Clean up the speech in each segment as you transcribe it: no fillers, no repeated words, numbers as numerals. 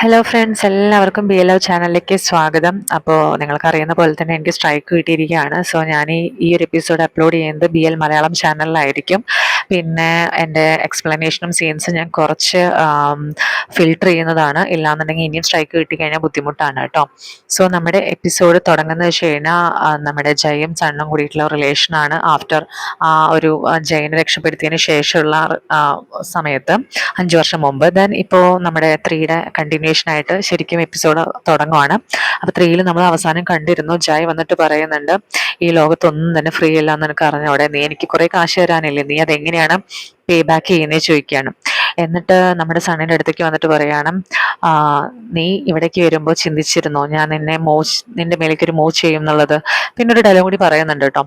Hello friends, എല്ലാവർക്കും B L O ചാനലിലേക്ക് സ്വാഗതം. അപ്പോൾ നിങ്ങൾക്കറിയുന്ന പോലെ തന്നെ എനിക്ക് സ്ട്രൈക്ക് കിട്ടിയിരിക്കുകയാണ്. സോ ഞാൻ ഈ ഒരു എപ്പിസോഡ് അപ്ലോഡ് ചെയ്യുന്നത് ബി എൽ മലയാളം ചാനലിലായിരിക്കും. പിന്നെ എൻ്റെ എക്സ്പ്ലനേഷനും സീൻസും ഞാൻ കുറച്ച് ഫിൽട്ടർ ചെയ്യുന്നതാണ്. ഇല്ലാന്നുണ്ടെങ്കിൽ ഇനിയും സ്ട്രൈക്ക് കിട്ടിക്കഴിഞ്ഞാൽ ബുദ്ധിമുട്ടാണ് കേട്ടോ. സോ നമ്മുടെ എപ്പിസോഡ് തുടങ്ങുന്നത് വെച്ച് കഴിഞ്ഞാൽ നമ്മുടെ ജയും സണ്ണും കൂടിയിട്ടുള്ള റിലേഷനാണ്. ആഫ്റ്റർ ഒരു ജയിനെ രക്ഷപ്പെടുത്തിയതിന് ശേഷമുള്ള സമയത്ത് 5 വർഷം മുമ്പ്. ദെൻ ഇപ്പോൾ നമ്മുടെ 3യുടെ കണ്ടിന്യൂഷൻ ആയിട്ട് ശരിക്കും എപ്പിസോഡ് തുടങ്ങുവാണ്. അപ്പോൾ 3യിൽ നമ്മൾ അവസാനം കണ്ടിരുന്നു, ജയ് വന്നിട്ട് പറയുന്നുണ്ട്, ഈ ലോകത്തൊന്നും തന്നെ ഫ്രീ അല്ല എന്ന് നിനക്ക് അറിഞ്ഞോടെ, നീ എനിക്ക് കുറെ കാശ് തരാനില്ലേ, നീ അതെങ്ങനെയാണ് പേ ബാക്ക് ചെയ്യുന്നേ ചോദിക്കുകയാണ്. എന്നിട്ട് നമ്മുടെ സണ്ണിൻ്റെ അടുത്തേക്ക് വന്നിട്ട് പറയാണ്, ആ, നീ ഇവിടേക്ക് വരുമ്പോൾ ചിന്തിച്ചിരുന്നോ ഞാൻ നിന്റെ മേലേക്ക് ഒരു മൂവ് ചെയ്യും എന്നുള്ളത്. പിന്നെ ഒരു ഡയലോഗ് കൂടി പറയുന്നുണ്ട് കേട്ടോ.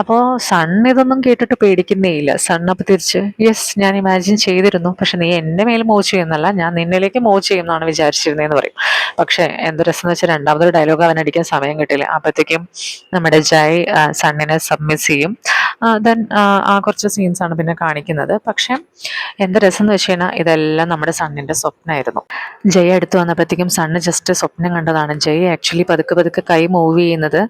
അപ്പോൾ സൺ ഇതൊന്നും കേട്ടിട്ട് പേടിക്കുന്നേ ഇല്ല. സൺ അപ്പോൾ തിരിച്ച്, യെസ് ഞാൻ ഇമാജിൻ ചെയ്തിരുന്നു, പക്ഷെ നീ എൻ്റെ മേൽ മൂവ് ചെയ്യുന്നല്ല, ഞാൻ നിന്നിലേക്ക് മൂവ് ചെയ്യുന്നതാണ് വിചാരിച്ചിരുന്നതെന്ന് പറയും. പക്ഷെ എന്ത് രസം എന്ന് വെച്ചാൽ രണ്ടാമതൊരു ഡയലോഗ് അവൻ അടിക്കാൻ സമയം കിട്ടില്ല. അപ്പോഴത്തേക്കും നമ്മുടെ ജയ് സണ്ണിനെ സബ്മിസ് ചെയ്യും. ദെൻ കുറച്ച് സീൻസാണ് പിന്നെ കാണിക്കുന്നത്. പക്ഷെ എന്ത് രസം എന്ന് വെച്ച് കഴിഞ്ഞാൽ ഇതെല്ലാം നമ്മുടെ സണ്ണിൻ്റെ സ്വപ്നമായിരുന്നു. ജയ് അടുത്ത് വന്നപ്പോഴത്തേക്കും സണ്ണ് ജസ്റ്റ് സ്വപ്നം കണ്ടതാണ്. ജയ് ആക്ച്വലി പതുക്കെ പതുക്കെ കൈ മൂവ് ചെയ്യുന്നത്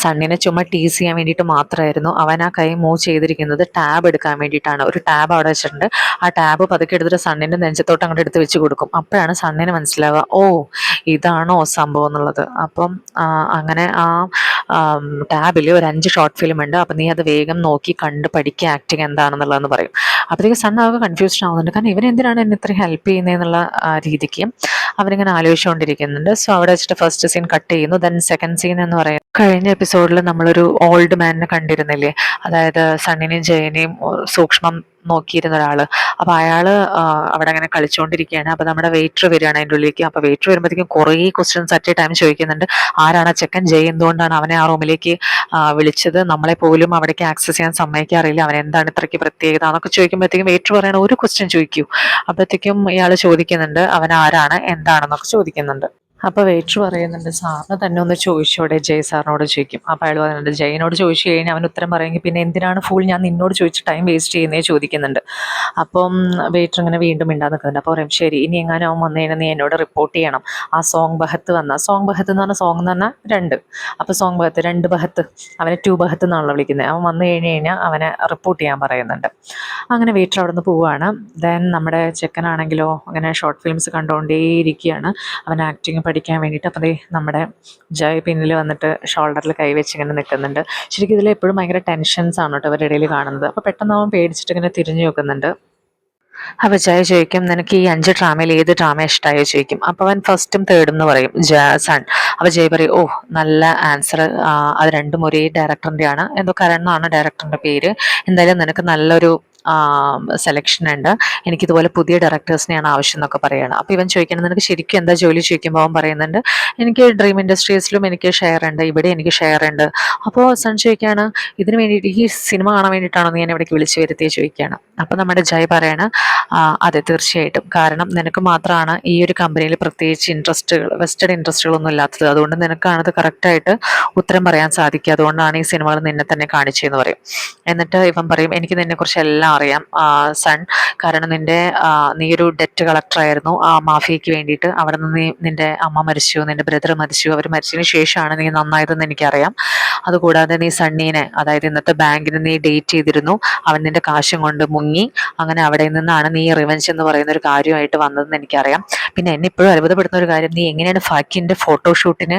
സണ്ണിനെ ചുമ്മാ ടീസ് ചെയ്യാൻ വേണ്ടിയിട്ട് മാത്രമായിരുന്നു. അവൻ ആ കൈ മൂവ് ചെയ്തിരിക്കുന്നത് ടാബ് എടുക്കാൻ വേണ്ടിയിട്ടാണ്. ഒരു ടാബ് അവിടെ വെച്ചിട്ടുണ്ട്. ആ ടാബ് പതുക്കെ എടുത്തിട്ട് സണ്ണിൻ്റെ നെഞ്ചത്തോട്ട് അങ്ങോട്ട് എടുത്ത് വെച്ച് കൊടുക്കും. അപ്പോഴാണ് സണ്ണിന് മനസ്സിലാവുക, ഓ ഇതാണോ സംഭവം എന്നുള്ളത്. അപ്പം അങ്ങനെ ആ ടാബിൽ ഒരു 5 ഷോർട്ട് ഫിലിം ഉണ്ട്. അപ്പം നീ അത് വേഗം നോക്കി കണ്ട് പഠിക്കുക, ആക്ടിങ് എന്താണെന്നുള്ളതെന്ന് പറയും. അപ്പോഴത്തേക്ക് സൺ ആകെ കൺഫ്യൂഷൻ ആവുന്നുണ്ട്. കാരണം ഇവൻ എന്തിനാണ് എന്നെ ഇത്രയും ഹെൽപ്പ് ചെയ്യുന്നതെന്നുള്ള രീതിക്ക് അവരിങ്ങനെ ആലോചിച്ചുകൊണ്ടിരിക്കുന്നുണ്ട്. സോ അവിടെ വെച്ചിട്ട് ഫസ്റ്റ് സീൻ കട്ട് ചെയ്യുന്നു. ദെൻ സെക്കൻഡ് സീൻ എന്ന് പറയുന്നത്, കഴിഞ്ഞ എപ്പിസോഡിൽ നമ്മളൊരു ഓൾഡ് മാനിനെ കണ്ടിരുന്നില്ലേ, അതായത് സണ്ണിനെയും ജയനെയും സൂക്ഷ്മം നോക്കിയിരുന്ന ഒരാള്. അപ്പൊ അയാള് അവിടെ അങ്ങനെ കളിച്ചുകൊണ്ടിരിക്കുകയാണ്. അപ്പൊ നമ്മുടെ വെയിറ്റർ വരികയാണ് അതിൻ്റെ ഉള്ളിലേക്ക്. അപ്പൊ വെയിറ്റർ വരുമ്പോഴത്തേക്കും കുറേ ക്വസ്റ്റ്യൻസ് അറ്റ് എ ടൈം ചോദിക്കുന്നുണ്ട്. ആരാണ് ആ ചെക്കൻ, ജയ് എന്തുകൊണ്ടാണ് അവനെ ആ റൂമിലേക്ക് വിളിച്ചത്, നമ്മളെ പോലും അവിടേക്ക് ആക്സസ് ചെയ്യാൻ സമ്മതിക്കാറില്ല, അവൻ എന്താണ് ഇത്രയ്ക്ക് പ്രത്യേകത എന്നൊക്കെ ചോദിക്കുമ്പോഴത്തേക്കും വെയിറ്റർ പറയണ ഒരു ക്വസ്റ്റ്യൻ ചോദിക്കൂ. അപ്പോഴത്തേക്കും ഇയാൾ ചോദിക്കുന്നുണ്ട് അവൻ ആരാണ് എന്താണെന്നൊക്കെ ചോദിക്കുന്നുണ്ട്. അപ്പോൾ വെയിറ്റർ പറയുന്നുണ്ട്, സാറിന് തന്നെ ഒന്ന് ചോദിച്ചോടെ, ജയ് സാറിനോട് ചോദിക്കും. അപ്പോൾ അയാൾ പറയുന്നുണ്ട്, ജയിനോട് ചോദിച്ചു കഴിഞ്ഞാൽ അവൻ ഉത്തരം പറയുമെങ്കിൽ പിന്നെ എന്തിനാണ് ഫുൾ ഞാൻ നിന്നോട് ചോദിച്ച് ടൈം വേസ്റ്റ് ചെയ്യുന്നേ ചോദിക്കുന്നുണ്ട്. അപ്പം വെയിറ്റർ ഇങ്ങനെ വീണ്ടും മിണ്ടാൻ നിൽക്കുന്നുണ്ട്. അപ്പോൾ പറയും, ശരി ഇനി എങ്ങാനും അവൻ വന്നു കഴിഞ്ഞാൽ നീ എന്നോട് റിപ്പോർട്ട് ചെയ്യണം. ആ സോങ് ബഹത്ത് സോങ് ബഹത്ത് എന്ന് പറഞ്ഞാൽ സോങ് എന്ന് പറഞ്ഞാൽ 2. അപ്പോൾ സോങ് ബഹത്ത് 2 ബഹത്ത്, അവനെ 2 ബഹത്ത് എന്നാണല്ലോ വിളിക്കുന്നത്. അവൻ വന്നു കഴിഞ്ഞ് കഴിഞ്ഞാൽ അവനെ റിപ്പോർട്ട് ചെയ്യാൻ പറയുന്നുണ്ട്. അങ്ങനെ വെയിറ്റർ അവിടെ നിന്ന് പോവുകയാണ്. ദെൻ നമ്മുടെ ചെക്കനാണെങ്കിലോ അങ്ങനെ ഷോർട്ട് ഫിലിംസ് കണ്ടുകൊണ്ടേയിരിക്കുകയാണ് അവൻ ആക്ടിങ് പഠിക്കാൻ വേണ്ടിയിട്ട്. അപ്പോൾ നമ്മുടെ ജയ് പിന്നിൽ വന്നിട്ട് ഷോൾഡറിൽ കൈവച്ച് ഇങ്ങനെ നിൽക്കുന്നുണ്ട്. ശരിക്കും ഇതിൽ എപ്പോഴും ഭയങ്കര ടെൻഷൻസ് ആണ് കേട്ടോ അവരുടെ ഇടയിൽ കാണുന്നത്. അപ്പോൾ പെട്ടെന്ന് അവൻ പേടിച്ചിട്ട് ഇങ്ങനെ തിരിഞ്ഞു നോക്കുന്നുണ്ട്. അപ്പോൾ ജയ ചോദിക്കും, നിനക്ക് ഈ 5 ഡ്രാമയിൽ ഏത് ഡ്രാമ ഇഷ്ടമായോ ചോദിക്കും. അപ്പോൾ അവൻ ഫസ്റ്റും തേർഡും എന്ന് പറയും, സൺ. അപ്പോൾ ജയ് പറയും, ഓ നല്ല ആൻസർ, അത് രണ്ടും ഒരേ ഡയറക്ടറിൻ്റെ ആണ്, എന്തോ കരൺ എന്നാണ് ഡയറക്ടറിൻ്റെ പേര്. എന്തായാലും നിനക്ക് നല്ലൊരു സെലക്ഷൻ ഉണ്ട്, എനിക്കിതുപോലെ പുതിയ ഡയറക്ടേഴ്സിനെയാണ് ആവശ്യം എന്നൊക്കെ പറയുകയാണ്. അപ്പോൾ ഇവൻ ചോദിക്കണം, നിനക്ക് ശരിക്കും എന്താ ജോലി ചോദിക്കുമ്പോൾ അവൻ പറയുന്നുണ്ട്, എനിക്ക് ഡ്രീം ഇൻഡസ്ട്രീസിലും എനിക്ക് ഷെയർ ഉണ്ട്, ഇവിടെ എനിക്ക് ഷെയർ ഉണ്ട്. അപ്പോൾ സൺ ചോദിക്കുകയാണ്, ഇതിന് വേണ്ടിയിട്ട് ഈ സിനിമ കാണാൻ വേണ്ടിയിട്ടാണോ നീ എന്നെ ഇവിടേക്ക് വിളിച്ചു വരുത്തിയത് ചോദിക്കുകയാണ്. അപ്പോൾ നമ്മുടെ ജയ് പറയണ, അതെ തീർച്ചയായിട്ടും, കാരണം നിനക്ക് മാത്രമാണ് ഈ ഒരു കമ്പനിയിൽ പ്രത്യേകിച്ച് വെസ്റ്റഡ് ഇൻട്രസ്റ്റുകളൊന്നും ഇല്ലാത്തത്, അതുകൊണ്ട് നിനക്കാണത് കറക്റ്റായിട്ട് ഉത്തരം പറയാൻ സാധിക്കുക, അതുകൊണ്ടാണ് ഈ സിനിമകൾ നിന്നെ തന്നെ കാണിച്ചതെന്ന് പറയും. എന്നിട്ട് ഇവൻ പറയും, എനിക്ക് നിന്നെക്കുറിച്ച് എല്ലാം അറിയാം സൺ, കാരണം നീ ഒരു ഡെറ്റ് കളക്ടറായിരുന്നു ആ മാഫിയയ്ക്ക് വേണ്ടിയിട്ട്. അവിടെ നിന്ന് നിന്റെ അമ്മ മരിച്ചു, നിന്റെ ബ്രദർ മരിച്ചു, അവർ മരിച്ചതിന് ശേഷമാണ് നീ നന്നായതെന്ന് എനിക്കറിയാം. അതുകൂടാതെ നീ സണ്ണീനെ, അതായത് ഇന്നത്തെ ബാങ്കിന് നീ ഡേറ്റ് ചെയ്തിരുന്നു, അവൻ നിന്റെ കാശും കൊണ്ട് മുങ്ങി, അങ്ങനെ അവിടെ നിന്നാണ് നീ റിവെഞ്ച് എന്ന് പറയുന്ന ഒരു കാര്യമായിട്ട് വന്നതെന്ന് എനിക്കറിയാം. പിന്നെ എന്നെ ഇപ്പോഴും അത്ഭുതപ്പെടുന്ന ഒരു കാര്യം, നീ എങ്ങനെയാണ് ഫാക്കിൻ്റെ ഫോട്ടോഷൂട്ടിന്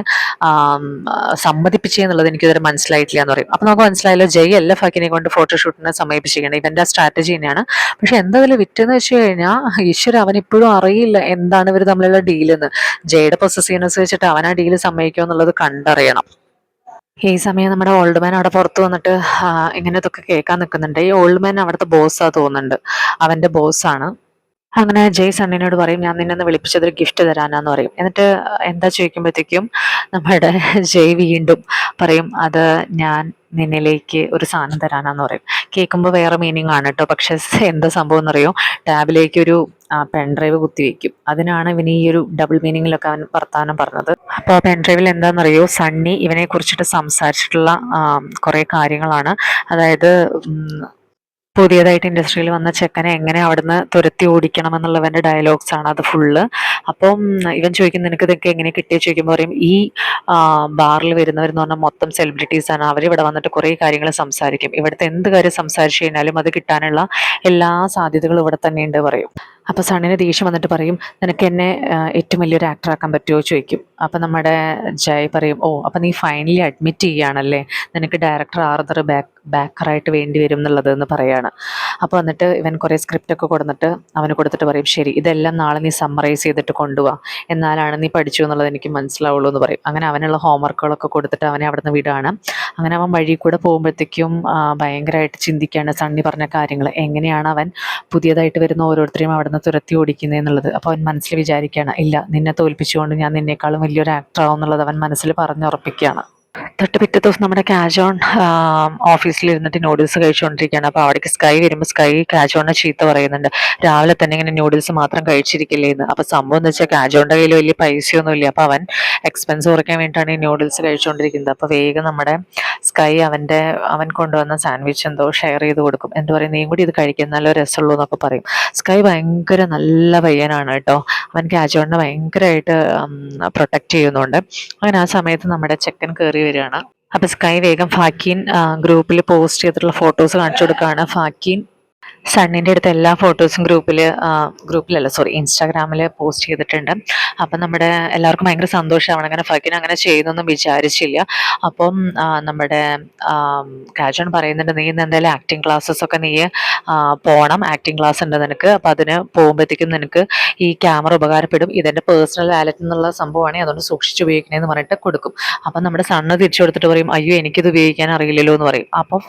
സമ്മതിപ്പിച്ചെന്നുള്ളത് എനിക്കിതുവരെ മനസ്സിലായിട്ടില്ല എന്ന് പറയും. അപ്പോൾ നമുക്ക് മനസ്സിലായല്ലോ, ജയ് അല്ല ഫാക്കിനെ കൊണ്ട് ഫോട്ടോഷൂട്ടിന് സമ്മതിപ്പിച്ചിരിക്കണം, ഇവൻ്റെ സ്ട്രാറ്റജി തന്നെയാണ്. പക്ഷെ എന്താ അതിൽ വിറ്റെന്ന് വെച്ച് കഴിഞ്ഞാൽ, ഈശ്വര അവൻ ഇപ്പോഴും അറിയില്ല എന്താണ് ഇവർ തമ്മിലുള്ള ഡീലെന്ന്. ജയുടെ പൊസസീവ്നെസ് വെച്ചിട്ട് അവൻ ആ ഡീല് സമ്മതിക്കുമോ എന്നുള്ളത് കണ്ടറിയണം. ഈ സമയം നമ്മുടെ ഓൾഡ് മാൻ അവിടെ പുറത്ത് വന്നിട്ട് ഇങ്ങനെ ഇതൊക്കെ കേൾക്കാൻ നിൽക്കുന്നുണ്ട്. ഈ ഓൾഡ് മാൻ അവിടുത്തെ ബോസ്സാ തോന്നുന്നുണ്ട്, അവൻ്റെ ബോസ്സാണ്. അങ്ങനെ ജയ് സണ്ണിനോട് പറയും, ഞാൻ നിന്നെ ഒന്ന് വിളിപ്പിച്ചതൊരു ഗിഫ്റ്റ് തരാനാന്ന് പറയും. എന്നിട്ട് എന്താ ചോദിക്കുമ്പോഴത്തേക്കും നമ്മുടെ ജയ് വീണ്ടും പറയും, അത് ഞാൻ നിന്നിലേക്ക് ഒരു സാധനം തരാനാന്ന് പറയും. കേൾക്കുമ്പോൾ വേറെ മീനിങ് ആണ് കേട്ടോ, പക്ഷെ എന്താ സംഭവം എന്നറിയോ, ടാബിലേക്ക് ഒരു പെൻഡ്രൈവ് കുത്തിവെക്കും. അതിനാണ് ഇവന് ഈ ഒരു ഡബിൾ മീനിങ്ങിലൊക്കെ അവൻ വർത്താനം പറഞ്ഞത്. അപ്പോൾ ആ പെൻഡ്രൈവിൽ എന്താണെന്നറിയോ, സണ്ണി ഇവനെ കുറിച്ചിട്ട് സംസാരിച്ചിട്ടുള്ള കുറേ കാര്യങ്ങളാണ്. അതായത് പുതിയതായിട്ട് ഇൻഡസ്ട്രിയിൽ വന്ന ചെക്കനെ എങ്ങനെ അവിടുന്ന് തുരത്തി ഓടിക്കണം എന്നുള്ളവൻ്റെ ഡയലോഗ്സ് ആണ് അത് ഫുള്ള്. അപ്പം ഇവൻ ചോദിക്കും നിനക്ക് ഇതൊക്കെ എങ്ങനെ കിട്ടിയ ചോദിക്കുമ്പോൾ പറയും ഈ ബാറിൽ വരുന്നവരെന്ന് പറഞ്ഞാൽ മൊത്തം സെലിബ്രിറ്റീസാണ്. അവരിവിടെ വന്നിട്ട് കുറേ കാര്യങ്ങൾ സംസാരിക്കും. ഇവിടുത്തെ എന്ത് കാര്യം സംസാരിച്ചു കഴിഞ്ഞാലും അത് കിട്ടാനുള്ള എല്ലാ സാധ്യതകളും ഇവിടെ തന്നെ ഉണ്ട് പറയും. അപ്പോൾ സണ്ണിന് ദേഷ്യം വന്നിട്ട് പറയും നിനക്ക് എന്നെ ഏറ്റവും വലിയൊരു ആക്ടർ ആക്കാൻ പറ്റുമോ ചോദിക്കും. അപ്പം നമ്മുടെ ജയ് പറയും ഓ അപ്പം നീ ഫൈനലി അഡ്മിറ്റ് ചെയ്യുകയാണല്ലേ, നിനക്ക് ഡയറക്ടർ ആർദർ ബാക്കറായിട്ട് വേണ്ടി വരും എന്നുള്ളത് എന്ന് പറയാണ്. അപ്പോൾ എന്നിട്ട് ഇവൻ കുറേ സ്ക്രിപ്റ്റൊക്കെ കൊടുത്തിട്ട് അവന് കൊടുത്തിട്ട് പറയും ശരി ഇതെല്ലാം നാളെ നീ സമ്മറൈസ് ചെയ്തിട്ട് കൊണ്ടുപോവാ, എന്നാലാണ് നീ പഠിച്ചു എന്നുള്ളത് എനിക്ക് മനസ്സിലാവുള്ളൂ എന്ന് പറയും. അങ്ങനെ അവനുള്ള ഹോംവർക്കുകളൊക്കെ കൊടുത്തിട്ട് അവനെ അവിടെ നിന്ന് വിടുകയാണ്. അങ്ങനെ അവൻ വഴി കൂടെ പോകുമ്പോഴത്തേക്കും ഭയങ്കരമായിട്ട് ചിന്തിക്കുകയാണ് സണ്ണി പറഞ്ഞ കാര്യങ്ങൾ, എങ്ങനെയാണ് അവൻ പുതിയതായിട്ട് വരുന്ന ഓരോരുത്തരെയും അവിടെ നിന്ന് തുരത്തി ഓടിക്കുന്നത് എന്നുള്ളത്. അപ്പോൾ അവൻ മനസ്സിൽ വിചാരിക്കുകയാണ് ഇല്ല നിന്നെ തോൽപ്പിച്ചുകൊണ്ട് ഞാൻ നിന്നേക്കാളും വലിയൊരു ആക്ടർ ആവും എന്നുള്ളത് അവൻ മനസ്സിൽ പറഞ്ഞുറപ്പിക്കുകയാണ്. തൊട്ട് പിറ്റേ ദിവസം നമ്മുടെ കാജോൺ ഓഫീസിൽ ഇരുന്നിട്ട് നൂഡിൽസ് കഴിച്ചുകൊണ്ടിരിക്കുകയാണ്. അപ്പോൾ അവിടേക്ക് സ്കൈ വരുമ്പോൾ സ്കൈ കാജോണിനെ ചീത്ത പറയുന്നുണ്ട്, രാവിലെ തന്നെ ഇങ്ങനെ നൂഡിൽസ് മാത്രം കഴിച്ചിരിക്കില്ലേ എന്ന്. അപ്പോൾ സംഭവം എന്ന് വെച്ചാൽ കാജോണിൻ്റെ കയ്യിൽ വലിയ പൈസയൊന്നും ഇല്ല. അപ്പോൾ അവൻ എക്സ്പെൻസ് കുറയ്ക്കാൻ വേണ്ടിയിട്ടാണ് ഈ നൂഡിൽസ് കഴിച്ചുകൊണ്ടിരിക്കുന്നത്. അപ്പോൾ വേഗം നമ്മുടെ സ്കൈ അവൻ കൊണ്ടുവന്ന സാൻഡ്വിച്ച് എന്തോ ഷെയർ ചെയ്ത് കൊടുക്കും. എന്താ പറയുക നീയും കൂടി ഇത് കഴിക്കാൻ നല്ല രസമുള്ളൂ എന്നൊക്കെ പറയും. സ്കൈ ഭയങ്കര നല്ല പയ്യനാണ് കേട്ടോ, അവൻ കാജോണിനെ ഭയങ്കരമായിട്ട് പ്രൊട്ടക്റ്റ് ചെയ്യുന്നുണ്ട്. അങ്ങനെ ആ സമയത്ത് നമ്മുടെ ചെക്കൻ കയറി വരികയാണ്. അപ്പൊ സ്കൈ വേഗം ഫാക്കീൻ ഗ്രൂപ്പിൽ പോസ്റ്റ് ചെയ്തിട്ടുള്ള ഫോട്ടോസ് കാണിച്ചു കൊടുക്കുകയാണ്. ഫാക്കീൻ സണ്ണിൻ്റെ അടുത്ത് എല്ലാ ഫോട്ടോസും ഗ്രൂപ്പിലല്ല സോറി ഇൻസ്റ്റാഗ്രാമിൽ പോസ്റ്റ് ചെയ്തിട്ടുണ്ട്. അപ്പം നമ്മുടെ എല്ലാവർക്കും ഭയങ്കര സന്തോഷമാണ്. അങ്ങനെ ഫക്കിൻ അങ്ങനെ ചെയ്യുന്നൊന്നും വിചാരിച്ചില്ല. അപ്പം നമ്മുടെ കാജോൺ പറയുന്നുണ്ട് നീ ഇന്ന് എന്തായാലും ആക്ടിങ് ക്ലാസ്സസ് ഒക്കെ നീ പോകണം, ആക്ടിങ് ക്ലാസ് ഉണ്ട് നിനക്ക്, അപ്പം അതിന് പോകുമ്പോഴത്തേക്കും നിനക്ക് ഈ ക്യാമറ ഉപകാരപ്പെടും, ഇതെൻ്റെ പേഴ്സണൽ വാലറ്റ് എന്നുള്ള സംഭവമാണ്, അതുകൊണ്ട് സൂക്ഷിച്ച് ഉപയോഗിക്കണേന്ന് പറഞ്ഞിട്ട് കൊടുക്കും. അപ്പം നമ്മുടെ സണ്ണ് തിരിച്ചു കൊടുത്തിട്ട് പറയും അയ്യോ എനിക്കിത് ഉപയോഗിക്കാൻ അറിയില്ലല്ലോ എന്ന് പറയും. അപ്പോൾ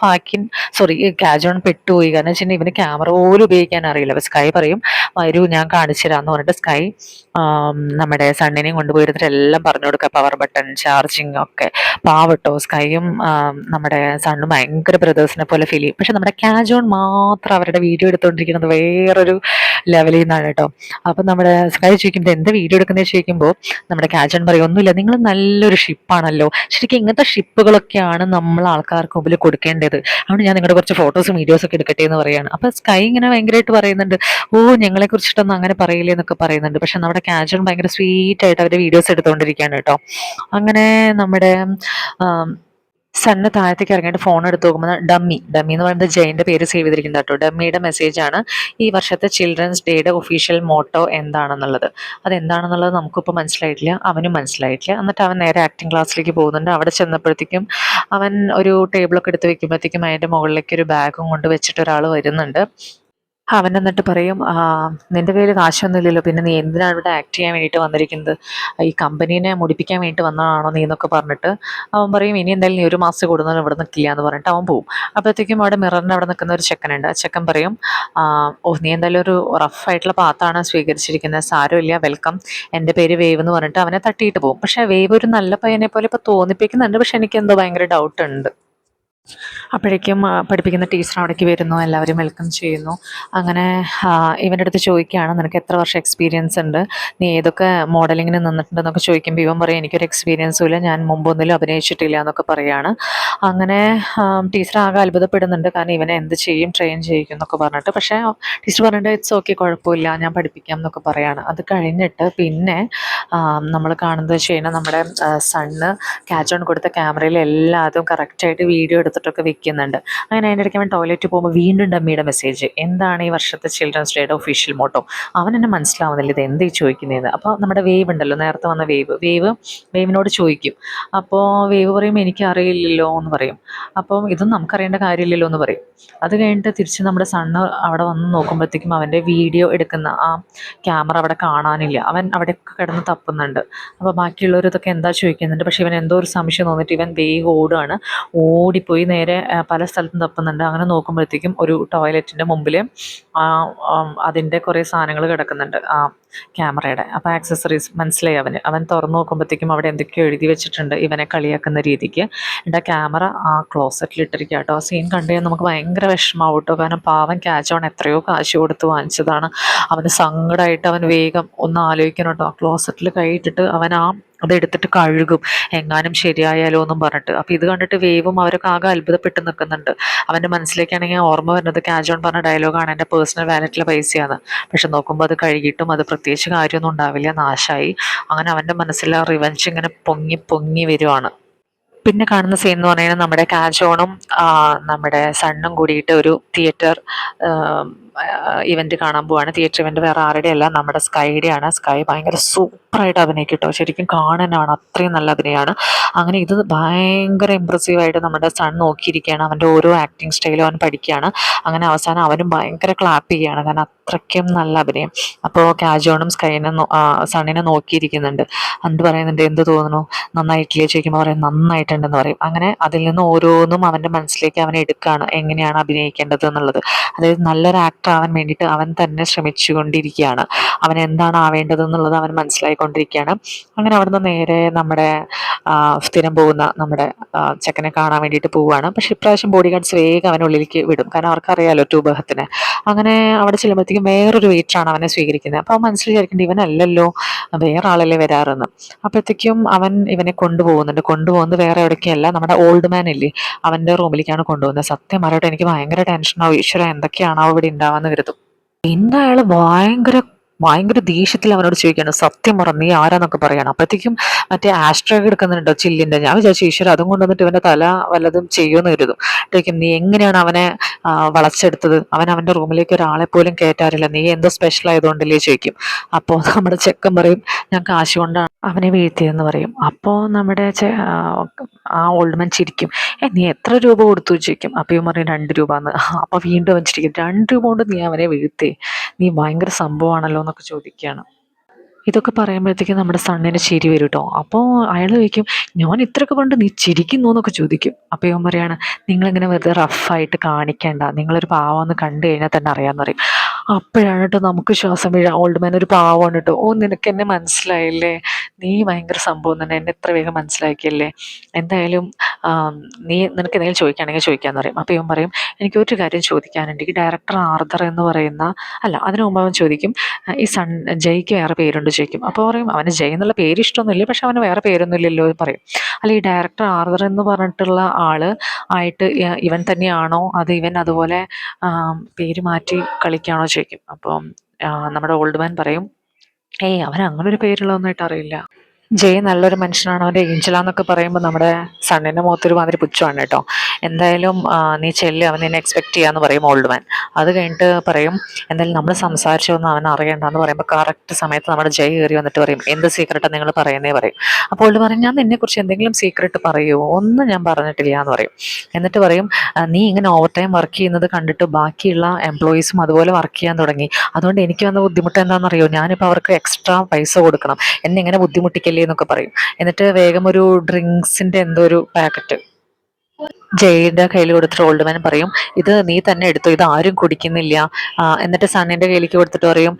കാജോൺ പെട്ടുപോയി, കാരണം വെച്ചിട്ടുണ്ടെങ്കിൽ ഇവന് ക്യാമറ പോലും ഉപയോഗിക്കാൻ അറിയില്ല. അപ്പോൾ സ്കൈ പറയും വരൂ ഞാൻ കാണിച്ചു തരാമെന്ന് പറഞ്ഞിട്ട് സ്കൈ നമ്മുടെ സണ്ണിനെയും കൊണ്ടുപോയിരുന്നിട്ട് എല്ലാം പറഞ്ഞു കൊടുക്കുക, പവർ ബട്ടൺ ചാർജിങ് ഒക്കെ. പാവട്ടോ സ്കൈയും നമ്മുടെ സണ്ണും ഭയങ്കര ബ്രദേഴ്സിനെ പോലെ ഫീൽ ചെയ്യും. പക്ഷെ നമ്മുടെ കാജോൺ മാത്രം അവരുടെ വീഡിയോ എടുത്തുകൊണ്ടിരിക്കുന്നത് വേറൊരു ലെവലിൽ നിന്നാണ് കേട്ടോ. അപ്പം നമ്മുടെ സ്കൈ ചോദിക്കുമ്പോൾ എന്താ വീഡിയോ എടുക്കുന്നത് ചോദിക്കുമ്പോൾ നമ്മുടെ കാജോൺ പറയും ഒന്നുമില്ല നിങ്ങൾ നല്ലൊരു ഷിപ്പാണല്ലോ, ശരിക്കും ഇങ്ങനത്തെ ഷിപ്പുകളൊക്കെയാണ് നമ്മൾ ആൾക്കാർക്ക് മുമ്പിൽ കൊടുക്കേണ്ടത്, അതുകൊണ്ട് ഞാൻ നിങ്ങളുടെ കുറച്ച് ഫോട്ടോസും വീഡിയോസും ഒക്കെ എടുക്കട്ടെ എന്ന് പറയുകയാണ്. അപ്പൊ സ്കൈ ഇങ്ങനെ ഭയങ്കരമായിട്ട് പറയുന്നുണ്ട് ഓ ഞങ്ങളെ കുറിച്ചിട്ടൊന്നും അങ്ങനെ പറയില്ലേ എന്നൊക്കെ പറയുന്നുണ്ട്. പക്ഷെ നമ്മുടെ കാജോൺ ഭയങ്കര സ്വീറ്റ് ആയിട്ട് അവരുടെ വീഡിയോസ് എടുത്തുകൊണ്ടിരിക്കുകയാണ് കേട്ടോ. അങ്ങനെ നമ്മുടെ സണ്ണ് താഴത്തേക്ക് ഇറങ്ങിയിട്ട് ഫോൺ എടുത്ത് നോക്കുമ്പോൾ ഡമ്മി എന്ന് പറയുന്നത് ജയിൻ്റെ പേര് സേവ് ചെയ്തിരിക്കുന്നത് കേട്ടോ. ഡമ്മിയുടെ മെസ്സേജാണ് ഈ വർഷത്തെ ചിൽഡ്രൻസ് ഡേയുടെ ഒഫീഷ്യൽ മോട്ടോ എന്താണെന്നുള്ളത്. അതെന്താണെന്നുള്ളത് നമുക്കിപ്പോൾ മനസ്സിലായിട്ടില്ല, അവനും മനസ്സിലായിട്ടില്ല. എന്നിട്ട് അവൻ നേരെ ആക്ടിങ് ക്ലാസ്സിലേക്ക് പോകുന്നുണ്ട്. അവിടെ ചെന്നപ്പോഴത്തേക്കും അവൻ ഒരു ടേബിളൊക്കെ എടുത്ത് വെക്കുമ്പോഴത്തേക്കും അതിൻ്റെ മുകളിലേക്ക് ഒരു ബാഗും കൊണ്ട് വെച്ചിട്ട് ഒരാൾ വരുന്നുണ്ട്. അവൻ എന്നിട്ട് പറയും നിന്റെ കയ്യിൽ കാശൊന്നും ഇല്ലല്ലോ, പിന്നെ നീ എന്തിനാണ് ഇവിടെ ആക്ട് ചെയ്യാൻ വേണ്ടിയിട്ട് വന്നിരിക്കുന്നത്, ഈ കമ്പനീനെ മുടിപ്പിക്കാൻ വേണ്ടിയിട്ട് വന്നതാണോ നീ എന്നൊക്കെ പറഞ്ഞിട്ട് അവൻ പറയും ഇനി എന്തായാലും നീ ഒരു മാസം കൂടുന്നതിന് ഇവിടെ നിൽക്കില്ല എന്ന് പറഞ്ഞിട്ട് അവൻ പോകും. അപ്പോഴത്തേക്കും അവിടെ മിററിൻ്റെ അവിടെ നിൽക്കുന്ന ഒരു ചെക്കനുണ്ട്. ആ ചെക്കൻ പറയും ഓ നീ എന്തായാലും ഒരു റഫായിട്ടുള്ള പാത്താണ് സ്വീകരിച്ചിരിക്കുന്നത്, സാരമില്ല വെൽക്കം, എൻ്റെ പേര് വേവ് എന്ന് പറഞ്ഞിട്ട് അവനെ തട്ടിയിട്ട് പോകും. പക്ഷേ വേവ് ഒരു നല്ല പയ്യനെ പോലെ ഇപ്പോൾ തോന്നിപ്പിക്കുന്നുണ്ട്, പക്ഷെ എനിക്ക് എന്തോ ഭയങ്കര ഡൗട്ട് ഉണ്ട്. അപ്പോഴേക്കും പഠിപ്പിക്കുന്ന ടീച്ചർ അവിടേക്ക് വരുന്നു, എല്ലാവരും വെൽക്കം ചെയ്യുന്നു. അങ്ങനെ ഇവൻ്റെ അടുത്ത് ചോദിക്കുകയാണ് നിനക്ക് എത്ര വർഷം എക്സ്പീരിയൻസ് ഉണ്ട്, നീ ഏതൊക്കെ മോഡലിങ്ങിന് നിന്നിട്ടുണ്ടെന്നൊക്കെ ചോദിക്കുമ്പോൾ ഇവൻ പറയും എനിക്കൊരു എക്സ്പീരിയൻസും ഇല്ല, ഞാൻ മുമ്പൊന്നിലും അഭിനയിച്ചിട്ടില്ല എന്നൊക്കെ പറയുകയാണ്. അങ്ങനെ ടീച്ചർ ആകെ അത്ഭുതപ്പെടുന്നുണ്ട്, കാരണം ഇവനെ എന്ത് ചെയ്യും ട്രെയിൻ ചെയ്യിക്കും എന്നൊക്കെ പറഞ്ഞിട്ട്. പക്ഷേ ടീച്ചർ പറഞ്ഞിട്ട് ഇറ്റ്സ് ഓക്കെ കുഴപ്പമില്ല ഞാൻ പഠിപ്പിക്കാം എന്നൊക്കെ പറയുകയാണ്. അത് കഴിഞ്ഞിട്ട് പിന്നെ നമ്മൾ കാണുന്നത് വെച്ച് കഴിഞ്ഞാൽ നമ്മുടെ സണ്ണ് ക്യാച്ച് ഓൺ കൊടുത്ത ക്യാമറയിൽ എല്ലാതും കറക്റ്റായിട്ട് വീഡിയോ എടുത്തിട്ടൊക്കെ വെക്കുന്നുണ്ട്. അങ്ങനെ അതിൻ്റെ ഇടയ്ക്ക് അവൻ ടോയ്ലറ്റിൽ പോകുമ്പോൾ വീണ്ടും ഡമ്മിയുടെ മെസ്സേജ് എന്താണ് ഈ വർഷത്തെ ചിൽഡ്രൻസ് ഡേയുടെ ഒഫീഷ്യൽ മോട്ടോ. അവൻ എന്നെ മനസ്സിലാവുന്നില്ല ഇത് എന്താ ഈ ചോദിക്കുന്നതെന്ന്. അപ്പോൾ നമ്മുടെ വേവ് ഉണ്ടല്ലോ നേരത്തെ വന്ന വേവിനോട് ചോദിക്കും. അപ്പോൾ വേവ് പറയും എനിക്കറിയില്ലല്ലോ എന്ന് പറയും. അപ്പം ഇതൊന്നും നമുക്കറിയേണ്ട കാര്യമില്ലല്ലോ എന്ന് പറയും. അത് കഴിഞ്ഞിട്ട് തിരിച്ച് നമ്മുടെ സണ്ണ് അവിടെ വന്ന് നോക്കുമ്പോഴത്തേക്കും അവൻ്റെ വീഡിയോ എടുക്കുന്ന ആ ക്യാമറ അവിടെ കാണാനില്ല. അവൻ അവിടെയൊക്കെ കിടന്ന് തപ്പുന്നുണ്ട്. അപ്പോൾ ബാക്കിയുള്ളവർ ഇതൊക്കെ എന്താ ചോദിക്കുന്നുണ്ട്. പക്ഷേ ഇവൻ എന്തോ ഒരു സംശയം തോന്നിയിട്ട് ഇവൻ വേഗം ഓടുകയാണ്. ഓടിപ്പോയി നേരെ പല സ്ഥലത്തും തപ്പുന്നുണ്ട്. അങ്ങനെ നോക്കുമ്പോഴത്തേക്കും ഒരു ടോയ്ലറ്റിൻ്റെ മുമ്പിൽ അതിൻ്റെ കുറേ സാധനങ്ങൾ കിടക്കുന്നുണ്ട് ആ ക്യാമറയുടെ. അപ്പോൾ ആക്സസറീസ് മനസ്സിലായി അവൻ തുറന്നു നോക്കുമ്പോഴത്തേക്കും അവിടെ എന്തൊക്കെയോ എഴുതി വെച്ചിട്ടുണ്ട് ഇവനെ കളിയാക്കുന്ന രീതിക്ക്. എൻ്റെ ക്യാമറ ആ ക്ലോസറ്റിൽ ഇട്ടിരിക്കുക കേട്ടോ. ആ സീൻ കണ്ടു കഴിഞ്ഞാൽ നമുക്ക് ഭയങ്കര വിഷമമാവും കേട്ടോ. കാരണം പാവൻ ക്യാച്ച് ഓൺ എത്രയോ കാശ് കൊടുത്ത് വാങ്ങിച്ചതാണ്. അവന് സങ്കടമായിട്ട് അവൻ വേഗം ഒന്ന് ആലോചിക്കണം കേട്ടോ. ക്ലോസറ്റിൽ കൈയിട്ടിട്ട് അവൻ ആ അതെടുത്തിട്ട് കഴുകും എങ്ങാനും ശരിയായാലോ എന്നും പറഞ്ഞിട്ട്. അപ്പോൾ ഇത് കണ്ടിട്ട് വേവും അവരൊക്കെ ആകെ അത്ഭുതപ്പെട്ട് നിൽക്കുന്നുണ്ട്. അവൻ്റെ മനസ്സിലേക്കാണെങ്കിൽ ഓർമ്മ വരുന്നത് കാജോൺ പറഞ്ഞ ഡയലോഗാണ്, എൻ്റെ പേഴ്സണൽ വാലറ്റിലെ പൈസയാണ്. പക്ഷെ നോക്കുമ്പോൾ അത് കഴുകിയിട്ടും അത് പ്രത്യേകിച്ച് കാര്യമൊന്നും ഉണ്ടാവില്ല, നാശമായി. അങ്ങനെ അവൻ്റെ മനസ്സിൽ ആ റിവഞ്ച് ഇങ്ങനെ പൊങ്ങി പൊങ്ങി വരുവാണ്. പിന്നെ കാണുന്ന സീൻ എന്ന് പറഞ്ഞാൽ നമ്മുടെ കാജോണും നമ്മുടെ സണ്ണും കൂടിയിട്ട് ഒരു തിയേറ്റർ ഇവന്റ് കാണാൻ പോവാണ്. തിയേറ്റർ ഇവന്റ് വേറെ ആരുടെ അല്ല, നമ്മുടെ സ്കൈയുടെ ആണ്. സ്കൈ ഭയങ്കര സൂപ്പറായിട്ട് അഭിനയിക്കും കേട്ടോ, ശരിക്കും കാണാനാണ്, അത്രയും നല്ല അഭിനയമാണ്. അങ്ങനെ ഇത് ഭയങ്കര ഇമ്പ്രസീവായിട്ട് നമ്മുടെ സൺ നോക്കിയിരിക്കുകയാണ്, അവൻ്റെ ഓരോ ആക്ടിങ് സ്റ്റൈലും അവൻ പഠിക്കുകയാണ്. അങ്ങനെ അവസാനം അവനും ഭയങ്കര ക്ലാപ്പ് ചെയ്യുകയാണ്, കാരണം അത്രയ്ക്കും നല്ല അഭിനയം. അപ്പോൾ കാജോണും സണ്ണിനെ നോക്കിയിരിക്കുന്നുണ്ട്. എന്നിട്ട് പറയുന്നുണ്ട്, എന്ത് തോന്നുന്നു, നന്നായിട്ടില്ലേ ചോദിക്കുമ്പോൾ പറയും നന്നായിട്ടുണ്ടെന്ന് പറയും. അങ്ങനെ അതിൽ നിന്ന് ഓരോന്നും അവൻ്റെ മനസ്സിലേക്ക് അവൻ എടുക്കുകയാണ്, എങ്ങനെയാണ് അഭിനയിക്കേണ്ടത് എന്നുള്ളത്. അതായത് നല്ലൊരു ആക്ടർ ആവാൻ വേണ്ടിയിട്ട് അവൻ തന്നെ ശ്രമിച്ചുകൊണ്ടിരിക്കുകയാണ്, അവൻ എന്താണ് ആവേണ്ടത് എന്നുള്ളത് അവൻ മനസ്സിലായിക്കൊണ്ടിരിക്കുകയാണ്. അങ്ങനെ അവിടുന്ന് നേരെ നമ്മുടെ സ്ഥിരം പോകുന്ന നമ്മുടെ ചെക്കനെ കാണാൻ വേണ്ടിയിട്ട് പോവുകയാണ്. പക്ഷെ ഇപ്രാവശ്യം ബോഡി ഗാർഡ്സ് വേഗം അവനുള്ളിലേക്ക് വിടും, കാരണം അവർക്കറിയാലോ ടൂബഹത്തിനെ. അങ്ങനെ അവിടെ ചെല്ലുമ്പോഴത്തേക്കും വേറൊരു വെയിറ്ററാണ് അവനെ സ്വീകരിക്കുന്നത്. അപ്പോൾ അവൻ മനസ്സിൽ വിചാരിക്കേണ്ടത് ഇവനല്ലല്ലോ, വേറെ ആളല്ലേ വരാറെന്ന്. അപ്പോഴത്തേക്കും അവൻ ഇവനെ കൊണ്ടുപോകുന്നത് വേറെ എവിടേക്കല്ല, നമ്മുടെ ഓൾഡ് മാൻ ഇല്ലേ അവൻ്റെ റൂമിലേക്കാണ് കൊണ്ടുപോകുന്നത്. സത്യം പറയട്ടെ, എനിക്ക് ഭയങ്കര ടെൻഷനാവും, ഈശ്വര എന്തൊക്കെയാണോ ഇവിടെ ഉണ്ടാവാന്ന് കരുതും. പിന്നെ അയാൾ ഭയങ്കര ഭയങ്കര ദേഷ്യത്തിൽ അവനോട് ചോദിക്കുകയാണ്, സത്യം പറ നീ ആരാന്നൊക്കെ പറയണം. അപ്പോഴത്തേക്കും മറ്റേ ആസ്ട്രോഗ് എടുക്കുന്നുണ്ടോ ചില്ലിൻ്റെ, ഞാൻ വിചാരിച്ചു ഈശ്വര അതും കൊണ്ടുവന്നിട്ട് ഇവൻ്റെ തല വല്ലതും ചെയ്യുമെന്ന് കരുതും. ചോദിക്കും, നീ എങ്ങനെയാണ് അവനെ വളച്ചെടുത്തത്, അവൻ അവൻ്റെ റൂമിലേക്ക് ഒരാളെ പോലും കയറ്റാറില്ല, നീ എന്തോ സ്പെഷ്യൽ ആയതുകൊണ്ടല്ലേ ചോദിക്കും. അപ്പോൾ നമ്മുടെ ചെക്കൻ പറയും, ഞാൻ കാശ് കൊണ്ടാണ് അവനെ വീഴ്ത്തിയെന്ന് പറയും. അപ്പോൾ നമ്മുടെ ആ ഓൾഡ് മാൻ ചിരിക്കും, നീ എത്ര രൂപ കൊടുത്തു ചോദിക്കും. അപ്പോൾ ഇവൻ പറയും 2 രൂപ എന്ന്. അപ്പോൾ വീണ്ടും അവൻ ചിരിക്കും, 2 രൂപ കൊണ്ട് നീ അവനെ വീഴ്ത്തേ, നീ ഭയങ്കര സംഭവമാണല്ലോ എന്നൊക്കെ ചോദിക്കുകയാണ്. ഇതൊക്കെ പറയുമ്പോഴത്തേക്കും നമ്മുടെ സണ്ണിന് ചിരി വരും കേട്ടോ. അപ്പോൾ അയാൾ ചോദിക്കും, ഞാൻ ഇത്രയൊക്കെ പണ്ട് നീ ചിരിക്കുന്നു എന്നൊക്കെ ചോദിക്കും. അപ്പോൾ ഇവൻ പറയാണ്, നിങ്ങളിങ്ങനെ വെറുതെ റഫായിട്ട് കാണിക്കേണ്ട, നിങ്ങളൊരു പാവമെന്ന് കണ്ടു കഴിഞ്ഞാൽ തന്നെ അറിയാമെന്ന് പറയും. അപ്പോഴാണ് കേട്ടോ നമുക്ക് ശ്വാസം വീഴാം. ഓൾഡ് മാൻ ഒരു പാവമാണ് കേട്ടോ. ഓ നിനക്ക് എന്നെ മനസ്സിലായില്ലേ, നീ ഭയങ്കര സംഭവം തന്നെ, എന്നെ എത്ര വേഗം മനസ്സിലാക്കിയല്ലേ. എന്തായാലും നിനക്ക് എന്തെങ്കിലും ചോദിക്കുകയാണെങ്കിൽ ചോദിക്കാമെന്ന് പറയും. അപ്പോൾ ഇവൻ പറയും, എനിക്കൊരു കാര്യം ചോദിക്കാനുണ്ട്, ഈ ഡയറക്ടർ ആർദർ എന്ന് പറയുന്ന, അല്ല അതിനു മുമ്പ് അവൻ ചോദിക്കും, ഈ ജയ്ക്ക് വേറെ പേരുണ്ട് ചോദിക്കും. അപ്പോൾ പറയും, അവന് ജയ് എന്നുള്ള പേര് ഇഷ്ടമൊന്നുമില്ല, പക്ഷെ അവന് വേറെ പേരൊന്നും ഇല്ലല്ലോ എന്ന് പറയും. അല്ല ഈ ഡയറക്ടർ ആർദർ എന്ന് പറഞ്ഞിട്ടുള്ള ആള് ആയിട്ട് ഇവൻ തന്നെയാണോ, അത് ഇവൻ അതുപോലെ പേര് മാറ്റി കളിക്കുകയാണോ ചോദിക്കും. അപ്പം നമ്മുടെ ഓൾഡ് മാൻ പറയും, ഏയ് അവൻ അങ്ങനെ ഒരു പേരുള്ളതൊന്നായിട്ട് അറിയില്ല, ജയ് നല്ലൊരു മനുഷ്യനാണ്, അവൻ്റെ ഏഞ്ചലാന്നൊക്കെ പറയുമ്പോൾ നമ്മുടെ സണ്ണിൻ്റെ മുഖത്തൊരു മാതിരി പുച്ഛമാണ് കേട്ടോ. എന്തായാലും നീ ചെല്ല്, അവൻ നിന്നെ എക്സ്പെക്ട് ചെയ്യാന്ന് പറയും ഓൾഡ് മാൻ. അത് കഴിഞ്ഞിട്ട് പറയും, എന്തായാലും നമ്മൾ സംസാരിച്ചൊന്നും അവൻ അറിയണ്ടെന്ന് പറയുമ്പോൾ കറക്റ്റ് സമയത്ത് നമ്മുടെ ജയ് കയറി വന്നിട്ട് പറയും, എന്ത് സീക്രട്ടാണ് നിങ്ങൾ പറയുന്നേ പറയും. അപ്പോൾ ഓൾഡ് പറയും, ഞാൻ നിന്നെക്കുറിച്ച് എന്തെങ്കിലും സീക്രട്ട് പറയുമോ, ഒന്നും ഞാൻ പറഞ്ഞിട്ടില്ല എന്ന് പറയും. എന്നിട്ട് പറയും, നീ ഇങ്ങനെ ഓവർ ടൈം വർക്ക് ചെയ്യുന്നത് കണ്ടിട്ട് ബാക്കിയുള്ള എംപ്ലോയീസും അതുപോലെ വർക്ക് ചെയ്യാൻ തുടങ്ങി, അതുകൊണ്ട് എനിക്ക് വന്ന ബുദ്ധിമുട്ട് എന്താണെന്നറിയോ, ഞാനിപ്പോൾ അവർക്ക് എക്സ്ട്രാ പൈസ കൊടുക്കണം, എന്നെ ഇങ്ങനെ ബുദ്ധിമുട്ടിക്കല്ലേ എന്നൊക്കെ പറയും. എന്നിട്ട് വേഗം ഒരു ഡ്രിങ്ക്സിന്റെ എന്തോ ഒരു പാക്കറ്റ് ജയുടെ കയ്യിൽ കൊടുത്തിട്ട് ഓൾഡ് മാൻ പറയും, ഇത് നീ തന്നെ എടുത്തു, ഇത് ആരും കുടിക്കുന്നില്ല. എന്നിട്ട് സണ്ണിന്റെ കയ്യിലേക്ക് കൊടുത്തിട്ട് പറയും,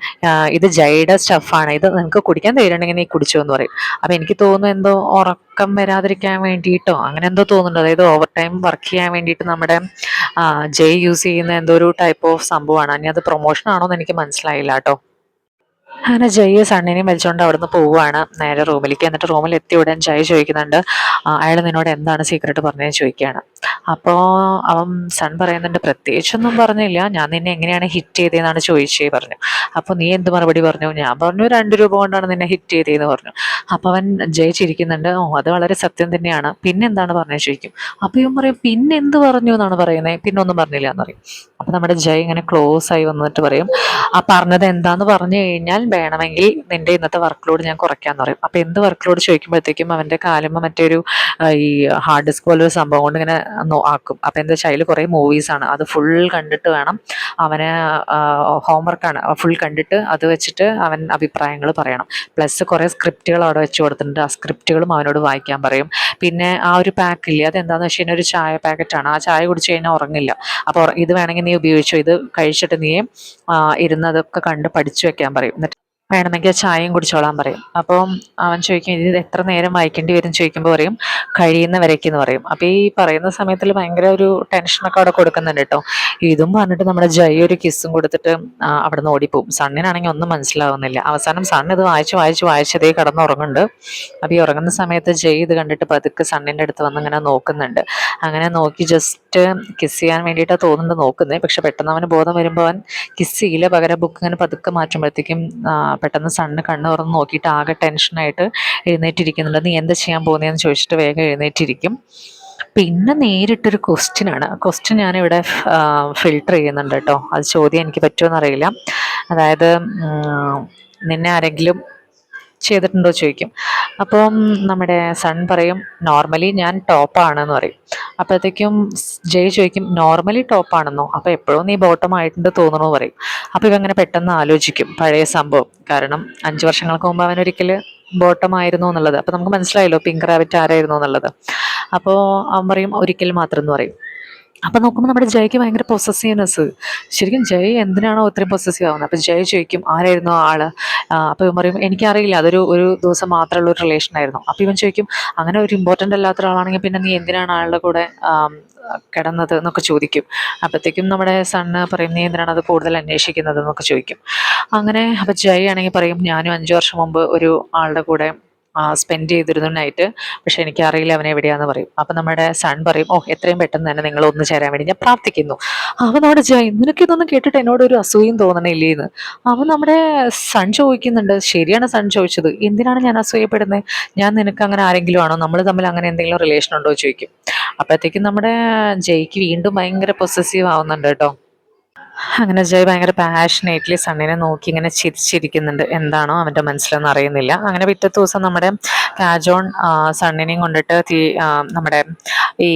ഇത് ജയുടെ സ്റ്റഫാണ്, ഇത് നിനക്ക് കുടിക്കാൻ തരുന്നുണ്ടെങ്കിൽ നീ കുടിച്ചോ എന്ന് പറയും. അപ്പം എനിക്ക് തോന്നുന്നു എന്തോ ഉറക്കം വരാതിരിക്കാൻ വേണ്ടിയിട്ടോ അങ്ങനെ എന്തോ തോന്നുന്നുണ്ട്, അതായത് ഓവർ ടൈം വർക്ക് ചെയ്യാൻ വേണ്ടിയിട്ട് നമ്മുടെ ജയ് യൂസ് ചെയ്യുന്ന എന്തോ ഒരു ടൈപ്പ് ഓഫ് സംഭവമാണ്. ഇനി അത് പ്രൊമോഷൻ ആണോ എന്ന് എനിക്ക് മനസ്സിലായില്ല കേട്ടോ. അങ്ങനെ ജയ് സണ്ണിനെയും വലിച്ചുകൊണ്ട് അവിടുന്ന് പോവുകയാണ് നേരെ റൂമിലേക്ക്. എന്നിട്ട് റൂമിൽ എത്തിയ ഉടൻ ജയ് ചോദിക്കുന്നുണ്ട്, അയാൾ നിന്നോട് എന്താണ് സീക്രട്ട് പറഞ്ഞതെന്ന് ചോദിക്കുകയാണ്. അപ്പോൾ അവൻ സൺ പറയുന്നുണ്ട്, പ്രത്യേകിച്ചൊന്നും പറഞ്ഞില്ല, ഞാൻ നിന്നെ എങ്ങനെയാണ് ഹിറ്റ് ചെയ്തതെന്നാണ് ചോദിച്ചേ പറഞ്ഞു. അപ്പോൾ നീ എന്ത് മറുപടി പറഞ്ഞു? ഞാൻ പറഞ്ഞു 2 രൂപ കൊണ്ടാണ് നിന്നെ ഹിറ്റ് ചെയ്തതെന്ന് പറഞ്ഞു. അപ്പോൾ അവൻ ജയ് ചിരിക്കുന്നുണ്ട്, ഓ അത് വളരെ സത്യം തന്നെയാണ്, പിന്നെ എന്താണ് പറഞ്ഞത് ചോദിക്കും. അപ്പോൾ ഇവൻ പറയും, പിന്നെ എന്ത് പറഞ്ഞു എന്നാണ് പറയുന്നത്, പിന്നെ ഒന്നും പറഞ്ഞില്ല എന്ന് പറയും. അപ്പോൾ നമ്മുടെ ജയ് ഇങ്ങനെ ക്ലോസ് ആയി വന്നിട്ട് പറയും, ആ പറഞ്ഞത് എന്താന്ന് പറഞ്ഞു കഴിഞ്ഞാൽ വേണമെങ്കിൽ നിന്റെ ഇന്നത്തെ വർക്ക് ലോഡ് ഞാൻ കുറയ്ക്കാന്ന് പറയും. അപ്പോൾ എന്ത് വർക്ക് ലോഡ് ചോദിക്കുമ്പോഴത്തേക്കും അവൻ്റെ കാലുമ്പോൾ മറ്റൊരു ഈ ഹാർഡ് ഡിസ്ക് പോലെ ഒരു സംഭവം കൊണ്ട് ഇങ്ങനെ ആക്കും. അപ്പോൾ എന്താ വെച്ചാൽ അതിൽ കുറേ മൂവീസാണ്, അത് ഫുൾ കണ്ടിട്ട് വേണം അവന്, ഹോംവർക്കാണ്, ഫുൾ കണ്ടിട്ട് അത് വെച്ചിട്ട് അവൻ അഭിപ്രായങ്ങൾ പറയണം. പ്ലസ് കുറേ സ്ക്രിപ്റ്റുകൾ അവിടെ വെച്ച് കൊടുത്തിട്ടുണ്ട്, ആ സ്ക്രിപ്റ്റുകളും അവനോട് വായിക്കാൻ പറയും. പിന്നെ ആ ഒരു പാക്കില്ലേ, അതെന്താണെന്ന് വെച്ച് കഴിഞ്ഞാൽ ഒരു ചായ പാക്കറ്റാണ്, ആ ചായ കുടിച്ച് കഴിഞ്ഞാൽ ഉറങ്ങില്ല. അപ്പോൾ ഇത് വേണമെങ്കിൽ നീ ഉപയോഗിച്ചോ, ഇത് കഴിച്ചിട്ട് നീ ഇരുന്നതൊക്കെ കണ്ട് പഠിച്ചു വെക്കാൻ പറയും. എന്നിട്ട് വേണമെങ്കിൽ ചായയും കുടിച്ചോളാൻ പറയും. അപ്പം അവൻ ചോദിക്കും ഇത് എത്ര നേരം വായിക്കേണ്ടി വരും ചോദിക്കുമ്പോൾ പറയും കഴിയുന്ന വരയ്ക്ക് എന്ന് പറയും. അപ്പം ഈ പറയുന്ന സമയത്തിൽ ഭയങ്കര ഒരു ടെൻഷനൊക്കെ അവിടെ കൊടുക്കുന്നുണ്ട് കേട്ടോ. ഇതും പറഞ്ഞിട്ട് നമ്മുടെ ജയ് ഒരു കിസ്സും കൊടുത്തിട്ട് അവിടെ നിന്ന് ഓടിപ്പോവും. സണ്ണിനാണെങ്കിൽ ഒന്നും മനസ്സിലാവുന്നില്ല. അവസാനം സണ്ണ് ഇത് വായിച്ച് വായിച്ച് വായിച്ചതേ കിടന്നുറങ്ങുന്നുണ്ട്. അപ്പം ഈ ഉറങ്ങുന്ന സമയത്ത് ജയ് ഇത് കണ്ടിട്ട് പതുക്കെ സണ്ണിൻ്റെ അടുത്ത് വന്ന് ഇങ്ങനെ നോക്കുന്നുണ്ട്. അങ്ങനെ നോക്കി ജസ്റ്റ് കിസ് ചെയ്യാൻ വേണ്ടിയിട്ടാണ് തോന്നുന്നുണ്ട് നോക്കുന്നത്. പക്ഷെ പെട്ടെന്ന് അവന് ബോധം വരുമ്പോൾ അവൻ കിസ് ചെയ്യില്ല, പകരം ബുക്ക് ഇങ്ങനെ പതുക്കെ മാറ്റുമ്പോഴത്തേക്കും പെട്ടെന്ന് സണ്ണ് കണ്ണ് തുറന്ന് നോക്കിയിട്ട് ആകെ ടെൻഷനായിട്ട് എഴുന്നേറ്റിരിക്കുന്നുണ്ട്. നീ എന്താ ചെയ്യാൻ പോകുന്നതെന്ന് ചോദിച്ചിട്ട് വേഗം എഴുന്നേറ്റിരിക്കും. പിന്നെ നേരിട്ടൊരു ക്വസ്റ്റ്യൻ ആണ്. ക്വസ്റ്റ്യൻ ഞാനിവിടെ ഫിൽട്ടർ ചെയ്യുന്നുണ്ട് കേട്ടോ. അത് ചോദ്യം എനിക്ക് പറ്റുമോ എന്നറിയില്ല. അതായത് നിന്നെ ആരെങ്കിലും ചെയ്തിട്ടുണ്ടോ ചോദിക്കും. അപ്പം നമ്മുടെ സൺ പറയും നോർമലി ഞാൻ ടോപ്പാണെന്ന് പറയും. അപ്പോഴത്തേക്കും ജയ് ചോദിക്കും നോർമലി ടോപ്പാണെന്നോ, അപ്പോൾ എപ്പോഴും നീ ബോട്ടം ആയിട്ടുണ്ട് തോന്നണോ പറയും. അപ്പോൾ ഇവങ്ങനെ പെട്ടെന്ന് ആലോചിക്കും പഴയ സംഭവം. കാരണം 5 വർഷങ്ങൾക്ക് മുമ്പ് അവനൊരിക്കൽ ബോട്ടം ആയിരുന്നു എന്നുള്ളത്. അപ്പോൾ നമുക്ക് മനസ്സിലായല്ലോ പിങ്ക് റാബിറ്റ് ആരായിരുന്നു എന്നുള്ളത്. അപ്പോൾ അവൻ പറയും ഒരിക്കൽ മാത്രം എന്ന് പറയും. അപ്പം നോക്കുമ്പോൾ നമ്മുടെ ജയ്ക്ക് ഭയങ്കര പൊസസീവ്നെസ്. ശരിക്കും ജയ് എന്തിനാണോ ഇത്രയും പൊസസീവ് ആവുന്നത്. അപ്പം ജയ് ചോദിക്കും ആരായിരുന്നു ആ ആള്. അപ്പോൾ ഇവൻ പറയും എനിക്കറിയില്ല, ഒരു ദിവസം മാത്രമുള്ള ഒരു റിലേഷൻ ആയിരുന്നു. അപ്പോൾ ഇവൻ ചോദിക്കും അങ്ങനെ ഒരു ഇമ്പോർട്ടൻ്റ് അല്ലാത്ത ഒരാളാണെങ്കിൽ പിന്നെ നീ എന്തിനാണ് ആളുടെ കൂടെ കിടന്നത് എന്നൊക്കെ ചോദിക്കും. അപ്പോഴത്തേക്കും നമ്മുടെ സണ്ണ് പറയും നീ എന്തിനാണ് അത് കൂടുതൽ അന്വേഷിക്കുന്നത് എന്നൊക്കെ ചോദിക്കും. അങ്ങനെ അപ്പം ജയ് ആണെങ്കിൽ പറയും ഞാനും 5 വർഷം മുമ്പ് ഒരു ആളുടെ കൂടെ സ്പെൻഡ് ചെയ്തിരുന്നു നൈറ്റ്. പക്ഷെ എനിക്കറിയില്ല അവൻ എവിടെയാന്ന് പറയും. അപ്പം നമ്മുടെ സൺ പറയും ഓ എത്രയും പെട്ടെന്ന് തന്നെ നിങ്ങൾ ഒന്ന് ചേരാൻ വേണ്ടി ഞാൻ പ്രാർത്ഥിക്കുന്നു. അവൻ നമ്മുടെ ജയ് നിനക്ക് ഇതൊന്നും കേട്ടിട്ട് എന്നോട് ഒരു അസൂയും തോന്നണില്ലേന്ന് അവൻ നമ്മുടെ സൺ ചോദിക്കുന്നുണ്ട്. ശരിയാണ് സൺ ചോദിച്ചത്, എന്തിനാണ് ഞാൻ അസൂയപ്പെടുന്നത്? ഞാൻ നിനക്ക് അങ്ങനെ ആരെങ്കിലും ആണോ? നമ്മൾ തമ്മിൽ അങ്ങനെ എന്തെങ്കിലും റിലേഷൻ ഉണ്ടോ ചോദിക്കും. അപ്പോഴത്തേക്കും നമ്മുടെ ജയ്ക്ക് വീണ്ടും ഭയങ്കര പൊസസീവ് ആവുന്നുണ്ട് കേട്ടോ. അങ്ങനെ ജയ് ഭയങ്കര പാഷനേറ്റ്ലി സണ്ണിനെ നോക്കി ഇങ്ങനെ ചിരിച്ചിരിക്കുന്നുണ്ട്. എന്താണോ അവൻ്റെ മനസ്സിലെന്ന് അറിയുന്നില്ല. അങ്ങനെ പിറ്റത്തെ ദിവസം നമ്മുടെ കാജോൺ സണ്ണിനെയും കൊണ്ടിട്ട് നമ്മുടെ ഈ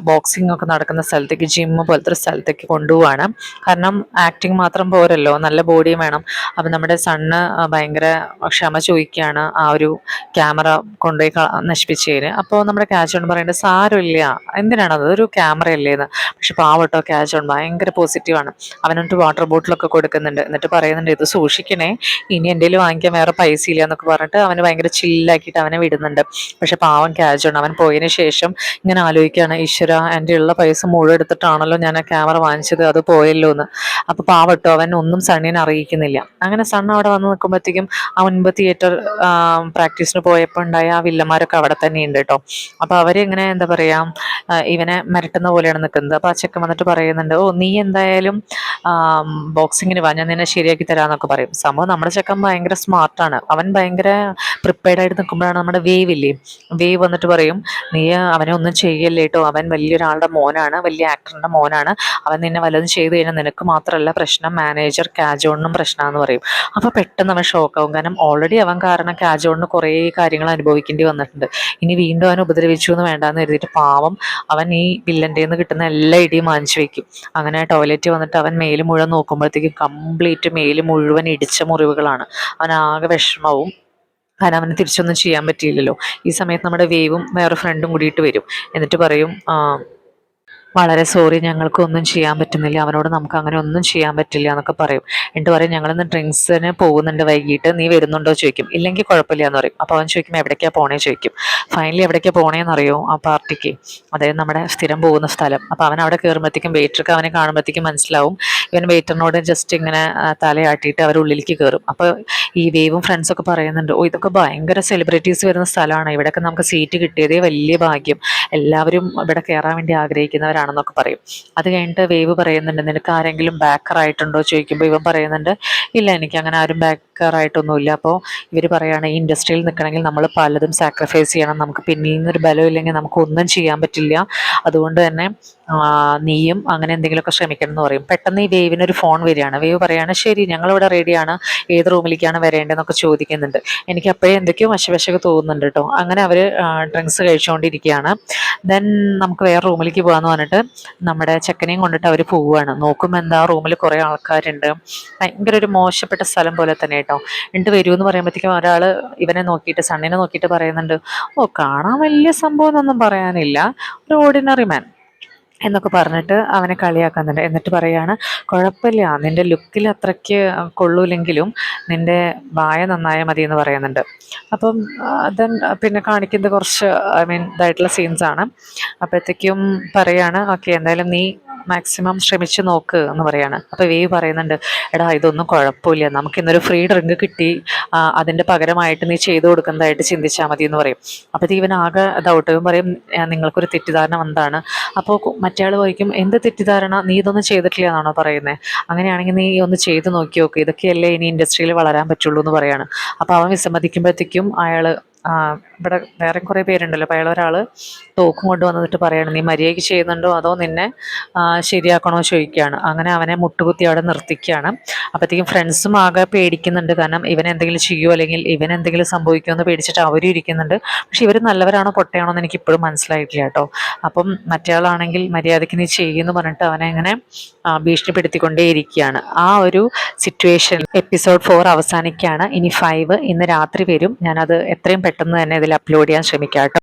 ബോക്സിംഗ് ഒക്കെ നടക്കുന്ന സ്ഥലത്തേക്ക്, ജിമ്മ് പോലത്തെ ഒരു സ്ഥലത്തേക്ക് കൊണ്ടുപോവാണ്. കാരണം ആക്ടിങ് മാത്രം പോരല്ലോ, നല്ല ബോഡിയും വേണം. അപ്പം നമ്മുടെ സണ്ണ് ഭയങ്കര ക്ഷമ ചോദിക്കുകയാണ് ആ ഒരു ക്യാമറ കൊണ്ടുപോയി നശിപ്പിച്ചതിന്. അപ്പോൾ നമ്മുടെ കാജോൺ പറയേണ്ടത് സാരമില്ല, എന്തിനാണത്, ഒരു ക്യാമറ അല്ലേന്ന്. പക്ഷെ പാവട്ടോ കാജോൺ ഭയങ്കര പോസിറ്റീവാണ്. അവനൊരു വാട്ടർ ബോട്ടിലൊക്കെ കൊടുക്കുന്നുണ്ട്. എന്നിട്ട് പറയുന്നുണ്ട് ഇത് സൂക്ഷിക്കണേ, ഇനി എൻ്റെ കയ്യിൽ വാങ്ങിക്കാൻ വേറെ പൈസ ഇല്ല എന്നൊക്കെ പറഞ്ഞിട്ട് അവന് ഭയങ്കര ചില്ലാക്കിയിട്ട് അവനെ വിടുന്നുണ്ട്. പക്ഷെ പാവം കാജോൺ അവൻ പോയതിന് ശേഷം ഇങ്ങനെ ആലോചിക്കുകയാണ് ഈശ്വര എൻ്റെ ഉള്ള പൈസ മുഴുവൻ എടുത്തിട്ടാണല്ലോ ഞാൻ ആ ക്യാമറ വാങ്ങിച്ചത്, അത് പോയല്ലോ എന്ന്. അപ്പോൾ പാവട്ടോ അവൻ ഒന്നും സണ്ണിനെ അറിയിക്കുന്നില്ല. അങ്ങനെ സണ്ണ് അവിടെ വന്ന് നിൽക്കുമ്പോഴത്തേക്കും ആ മുൻപ് തിയേറ്റർ പ്രാക്ടീസിന് പോയപ്പോൾ ഉണ്ടായ ആ വില്ലന്മാരൊക്കെ അവിടെ തന്നെ ഉണ്ട് കേട്ടോ. അപ്പോൾ അവരിങ്ങനെ എന്താ പറയുക ഇവനെ മിരട്ടുന്ന പോലെയാണ് നിൽക്കുന്നത്. അപ്പോൾ ആ ചെക്കൻ വന്നിട്ട് പറയുന്നുണ്ട് ഓ നീ എന്തായാലും ബോക്സിങ്ങിന് വാ, ഞാൻ നിന്നെ ശരിയാക്കി തരാമെന്നൊക്കെ പറയും. സംഭവം നമ്മുടെ ചെക്കൻ ഭയങ്കര സ്മാർട്ടാണ്. അവൻ ഭയങ്കര പ്രിപ്പയർഡ് ആയിട്ട് നിൽക്കുമ്പോഴാണ് നമ്മുടെ വേവ് ഇല്ലേ, വേവ് വന്നിട്ട് പറയും നീ അവനെ ഒന്നും ചെയ്യല്ലേ കേട്ടോ, അവൻ വലിയൊരാളുടെ മോനാണ്, വലിയ ആക്ടറിൻ്റെ മോനാണ്, അവൻ നിന്നെ വല്ലതും ചെയ്ത് കഴിഞ്ഞാൽ നിനക്ക് മാത്രമല്ല പ്രശ്നം, മാനേജർ കാജോണിനും പ്രശ്നമാണെന്ന് പറയും. അപ്പോൾ പെട്ടെന്ന് അവൻ ഷോക്കാവും. കാരണം ഓൾറെഡി അവൻ കാരണം കാജോണിന് കുറേ കാര്യങ്ങൾ അനുഭവിക്കേണ്ടി വന്നിട്ടുണ്ട്. ഇനി വീണ്ടും അവൻ ഉപദ്രവിച്ചു എന്ന് വേണ്ടാന്ന് കരുതിയിട്ട് പാവം അവൻ ഈ വില്ലൻ്റെ നിന്ന് കിട്ടുന്ന എല്ലാ ഇടിയും വാങ്ങിച്ചു വെക്കും. അങ്ങനെ ടോയ്ലറ്റ് വന്നിട്ട് അവൻ മേല് മുഴുവൻ നോക്കുമ്പോഴത്തേക്കും കംപ്ലീറ്റ് മേല് മുഴുവൻ ഇടിച്ച മുറിവുകളാണ്. അവനാകെ വിഷമാവും. കാരണം അവന് തിരിച്ചൊന്നും ചെയ്യാൻ പറ്റിയില്ലല്ലോ. ഈ സമയത്ത് നമ്മുടെ വേവും വേറെ ഫ്രണ്ടും കൂടിയിട്ട് വരും. എന്നിട്ട് പറയും വളരെ സോറി, ഞങ്ങൾക്കൊന്നും ചെയ്യാൻ പറ്റുന്നില്ല, അവനോട് നമുക്ക് അങ്ങനെ ഒന്നും ചെയ്യാൻ പറ്റില്ല എന്നൊക്കെ പറയും. എന്നിട്ട് പറയും ഞങ്ങളിന്ന് ഡ്രിങ്ക്സിന് പോകുന്നുണ്ട് വൈകിട്ട്, നീ വരുന്നുണ്ടോ ചോദിക്കും. ഇല്ലെങ്കിൽ കുഴപ്പമില്ല എന്ന് പറയും. അപ്പോൾ അവൻ ചോദിക്കും എവിടേക്കാണ് പോണേ ചോദിക്കും. ഫൈനലി എവിടേക്കാണ് പോണേന്ന് അറിയോ, ആ പാർട്ടിക്ക്, അതായത് നമ്മുടെ സ്ഥിരം പോകുന്ന സ്ഥലം. അപ്പോൾ അവൻ അവിടെ കയറുമ്പോഴത്തേക്കും വെയിറ്റർക്ക് അവനെ കാണുമ്പോഴത്തേക്കും മനസ്സിലാവും. ഇവൻ വെയിറ്ററിനോട് ജസ്റ്റ് ഇങ്ങനെ തലയാട്ടിയിട്ട് അവർ ഉള്ളിലേക്ക് കയറും. അപ്പോൾ ഈ വേവും ഫ്രണ്ട്സൊക്കെ പറയുന്നുണ്ട് ഓ ഇതൊക്കെ ഭയങ്കര സെലിബ്രിറ്റീസ് വരുന്ന സ്ഥലമാണ്, ഇവിടെയൊക്കെ നമുക്ക് സീറ്റ് കിട്ടിയതേ വലിയ ഭാഗ്യം, എല്ലാവരും ഇവിടെ കയറാൻ വേണ്ടി ആഗ്രഹിക്കുന്നവരാണെന്നൊക്കെ പറയും. അത് കഴിഞ്ഞിട്ട് വേവ് പറയുന്നുണ്ട് നിനക്ക് ആരെങ്കിലും ബാക്കർ ആയിട്ടുണ്ടോ ചോദിക്കുമ്പോൾ ഇവൻ പറയുന്നുണ്ട് ഇല്ല എനിക്ക് അങ്ങനെ ആരും ബാക്കർ ആയിട്ടൊന്നുമില്ല. അപ്പോൾ ഇവർ പറയുകയാണ് ഈ ഇൻഡസ്ട്രിയിൽ നിൽക്കണമെങ്കിൽ നമ്മൾ പലതും സാക്രിഫൈസ് ചെയ്യണം, നമുക്ക് പിന്നീന്ന് ഒരു ബലം ഇല്ലെങ്കിൽ നമുക്കൊന്നും ചെയ്യാൻ പറ്റില്ല, അതുകൊണ്ട് തന്നെ നീയും അങ്ങനെ എന്തെങ്കിലുമൊക്കെ ശ്രമിക്കണം എന്ന് പറയും. പെട്ടെന്ന് ഈ വേവിനൊരു ഫോൺ വരികയാണ്. വേവ് പറയാണ് ശരി ഞങ്ങളിവിടെ റെഡിയാണ്, ഏത് റൂമിലേക്കാണ് വരേണ്ടതെന്നൊക്കെ ചോദിക്കുന്നുണ്ട്. എനിക്ക് അപ്പോഴേ എന്തൊക്കെയോ വശവശൊക്കെ തോന്നുന്നുണ്ട് കേട്ടോ. അങ്ങനെ അവർ ഡ്രിങ്ക്സ് കഴിച്ചുകൊണ്ടിരിക്കുകയാണ്. ദെൻ നമുക്ക് വേറെ റൂമിലേക്ക് പോകാമെന്ന് പറഞ്ഞിട്ട് നമ്മുടെ ചെക്കനെയും കൊണ്ടിട്ട് അവർ പോവുകയാണ്. നോക്കുമ്പോൾ എന്താ റൂമിൽ കുറേ ആൾക്കാരുണ്ട്. ഭയങ്കര ഒരു മോശപ്പെട്ട സ്ഥലം പോലെ തന്നെ കേട്ടോ. എന്നിട്ട് വരുമെന്ന് പറയുമ്പോഴത്തേക്കും ഒരാൾ ഇവനെ നോക്കിയിട്ട് സണ്ണിനെ നോക്കിയിട്ട് പറയുന്നുണ്ട് ഓ കാണാൻ വലിയ സംഭവം എന്നൊന്നും പറയാനില്ല, ഒരു ഓർഡിനറി മാൻ. എന്നൊക്കെ പറഞ്ഞിട്ട് അവനെ കളിയാക്കുന്നുണ്ട്. എന്നിട്ട് പറയാണ്, കുഴപ്പമില്ല, നിന്റെ ലുക്കിൽ അത്രയ്ക്ക് കൊള്ളൂലെങ്കിലും നിന്റെ വായ നന്നായാൽ മതി എന്ന് പറയുന്നുണ്ട്. അപ്പം ദെൻ പിന്നെ കാണിക്കുന്നത് കുറച്ച് ഇതായിട്ടുള്ള സീൻസാണ്. അപ്പോഴത്തേക്കും പറയാണ്, ഓക്കെ എന്തായാലും നീ മാക്സിമം ശ്രമിച്ചു നോക്ക് എന്ന് പറയാണ്. അപ്പോൾ വേവ് പറയുന്നുണ്ട്, എടാ ഇതൊന്നും കുഴപ്പമില്ല, നമുക്ക് ഇന്നൊരു ഫ്രീ ഡ്രിങ്ക് കിട്ടി, അതിൻ്റെ പകരമായിട്ട് നീ ചെയ്തു കൊടുക്കുന്നതായിട്ട് ചിന്തിച്ചാൽ മതി എന്ന് പറയും. അപ്പോഴത്തേക്ക് ഇവൻ ആകെ ഡൗട്ട് പറയും, നിങ്ങൾക്കൊരു തെറ്റിദ്ധാരണ എന്താണ്? അപ്പോൾ മറ്റേയാൾ ചോദിക്കും, എന്ത് തെറ്റിദ്ധാരണ, നീ ഇതൊന്നും ചെയ്തിട്ടില്ല എന്നാണോ പറയുന്നത്? അങ്ങനെയാണെങ്കിൽ നീ ഒന്ന് ചെയ്ത് നോക്കി നോക്ക്, ഇതൊക്കെയല്ലേ ഇനി ഇൻഡസ്ട്രിയിൽ വളരാൻ പറ്റുള്ളൂ എന്ന് പറയാണ്. അപ്പോൾ അവൻ വിസമ്മതിക്കുമ്പോഴത്തേക്കും അയാൾ ഇവിടെ വേറെ കുറേ പേരുണ്ടല്ലോ, അപ്പോൾ അയാൾ ഒരാൾ തോക്കും കൊണ്ട് വന്നിട്ട് പറയാണ്, നീ മര്യാദയ്ക്ക് ചെയ്യുന്നുണ്ടോ അതോ നിന്നെ ശരിയാക്കണോ ചോദിക്കുകയാണ്. അങ്ങനെ അവനെ മുട്ടുകുത്തി അവിടെ നിർത്തിക്കുകയാണ്. അപ്പോഴത്തേക്കും ഫ്രണ്ട്സും ആകെ പേടിക്കുന്നുണ്ട്, കാരണം ഇവൻ എന്തെങ്കിലും ചെയ്യുമോ അല്ലെങ്കിൽ ഇവൻ എന്തെങ്കിലും സംഭവിക്കുമോ എന്ന് പേടിച്ചിട്ട് അവരും ഇരിക്കുന്നുണ്ട്. പക്ഷെ ഇവർ നല്ലവരാണോ പൊട്ടയാണോ എന്ന് എനിക്ക് ഇപ്പോഴും മനസ്സിലായിട്ടില്ല കേട്ടോ. അപ്പം മറ്റേയാളാണെങ്കിൽ മര്യാദയ്ക്ക് നീ ചെയ്യുമെന്ന് പറഞ്ഞിട്ട് അവനെ ഇങ്ങനെ ഭീഷണിപ്പെടുത്തിക്കൊണ്ടേയിരിക്കുകയാണ്. ആ ഒരു സിറ്റുവേഷൻ എപ്പിസോഡ് 4 അവസാനിക്കുകയാണ്. ഇനി 5 ഇന്ന് രാത്രി വരും. ഞാനത് എത്രയും പെട്ടെന്ന് തന്നെ ഇതിൽ അപ്ലോഡ് ചെയ്യാൻ ശ്രമിക്കാം കേട്ടോ.